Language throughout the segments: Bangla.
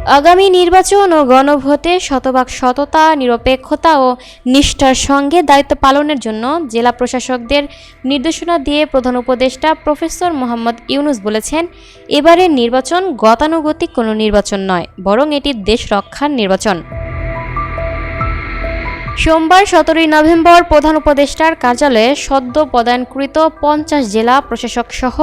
আগামী নির্বাচন ও গণভোটে শতভাগ সততা, নিরপেক্ষতা ও নিষ্ঠার সঙ্গে দায়িত্ব পালনের জন্য জেলা প্রশাসকদের নির্দেশনা দিয়ে প্রধান উপদেষ্টা প্রফেসর মোহাম্মদ ইউনূস বলেছেন, এবারের নির্বাচন গতানুগতিক কোনো নির্বাচন নয়, বরং এটি দেশ রক্ষার নির্বাচন। সোমবার 17 নভেম্বর প্রধান উপদেষ্টার কার্যালয়ে সদ্য পদায়নকৃত 50 জেলা প্রশাসক সহ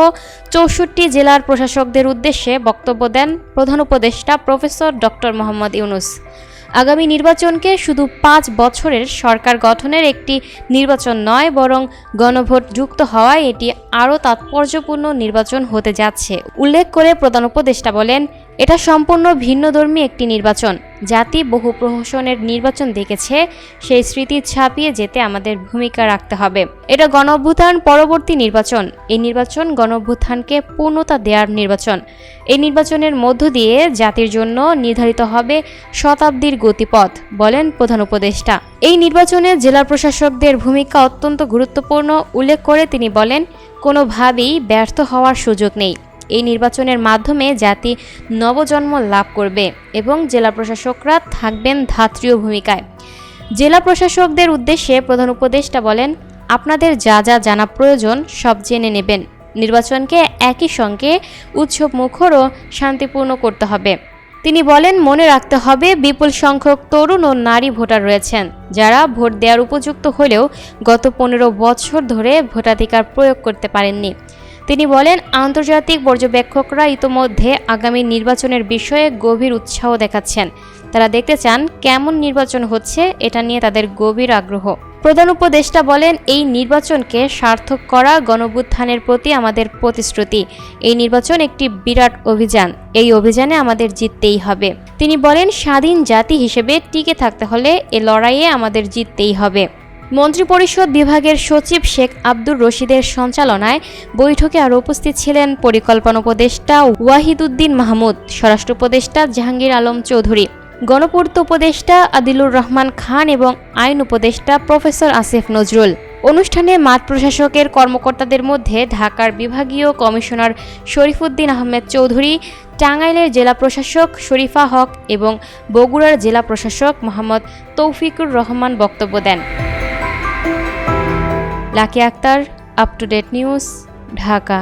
64 জেলার প্রশাসকদের উদ্দেশ্যে বক্তব্য দেন প্রধান উপদেষ্টা প্রফেসর ডক্টর মোহাম্মদ ইউনূস। আগামী নির্বাচনকে শুধু 5 বছরের সরকার গঠনের একটি নির্বাচন নয়, বরং গণভোট যুক্ত হওয়ায় এটি আরও তাৎপর্যপূর্ণ নির্বাচন হতে যাচ্ছে উল্লেখ করে প্রধান উপদেষ্টা বলেন, এটা সম্পূর্ণ ভিন্নধর্মী একটি নির্বাচন। জাতি বহু প্রহসনের নির্বাচন দেখেছে, সেই স্মৃতি ছাপিয়ে যেতে আমাদের ভূমিকা রাখতে হবে। এটা গণঅভ্যুত্থান পরবর্তী নির্বাচন। এই নির্বাচন গণঅভ্যুত্থানকে পূর্ণতা দেওয়ার নির্বাচন। এই নির্বাচনের মধ্য দিয়ে জাতির জন্য নির্ধারিত হবে শতাব্দীর গতিপথ, বলেন প্রধান উপদেষ্টা। এই নির্বাচনে জেলা প্রশাসকদের ভূমিকা অত্যন্ত গুরুত্বপূর্ণ উল্লেখ করে তিনি বলেন, কোনোভাবেই ব্যর্থ হওয়ার সুযোগ নেই। এই নির্বাচনের মাধ্যমে জাতি নবজন্ম লাভ করবে এবং জেলা প্রশাসকরা থাকবেন ধাত্রীয় ভূমিকায়। জেলা প্রশাসকদের উদ্দেশ্যে প্রধান উপদেষ্টা বলেন, আপনাদের যা যা জানা প্রয়োজন সব জেনে নেবেন। নির্বাচনকে একই সঙ্গে উৎসব মুখর ও শান্তিপূর্ণ করতে হবে। তিনি বলেন, মনে রাখতে হবে বিপুল সংখ্যক তরুণ ও নারী ভোটার রয়েছেন, যারা ভোট দেওয়ার উপযুক্ত হলেও গত 15 বছর ধরে ভোটাধিকার প্রয়োগ করতে পারেননি। তিনি বলেন, আন্তর্জাতিক পর্যবেক্ষকরা ইতোমধ্যে আগামী নির্বাচনের বিষয়ে গভীর উৎসাহ দেখাচ্ছেন। তারা দেখতে চান কেমন নির্বাচন হচ্ছে, এটা নিয়ে তাদের গভীর আগ্রহ। প্রধান উপদেষ্টা বলেন, এই নির্বাচনকে সার্থক করা গণঅভ্যুত্থানের প্রতি আমাদের প্রতিশ্রুতি। এই নির্বাচন একটি বিরাট অভিযান। এই অভিযানে আমাদের জিততেই হবে। তিনি বলেন, স্বাধীন জাতি হিসেবে টিকে থাকতে হলে এ লড়াইয়ে আমাদের জিততেই হবে। মন্ত্রিপরিষদ বিভাগের সচিব শেখ আব্দুর রশিদের সঞ্চালনায় বৈঠকে আরও উপস্থিত ছিলেন পরিকল্পনা উপদেষ্টা ওয়াহিদুদ্দিন মাহমুদ, স্বরাষ্ট্র উপদেষ্টা জাহাঙ্গীর আলম চৌধুরী, গণপূর্ত উপদেষ্টা আদিলুর রহমান খান এবং আইন উপদেষ্টা প্রফেসর আসিফ নজরুল। অনুষ্ঠানে মাঠ প্রশাসকের কর্মকর্তাদের মধ্যে ঢাকার বিভাগীয় কমিশনার শরীফুদ্দীন আহমেদ চৌধুরী, টাঙ্গাইলের জেলা প্রশাসক শরীফা হক এবং বগুড়ার জেলা প্রশাসক মোহাম্মদ তৌফিকুর রহমান বক্তব্য দেন। Lucky Akter, up to date news, Dhaka.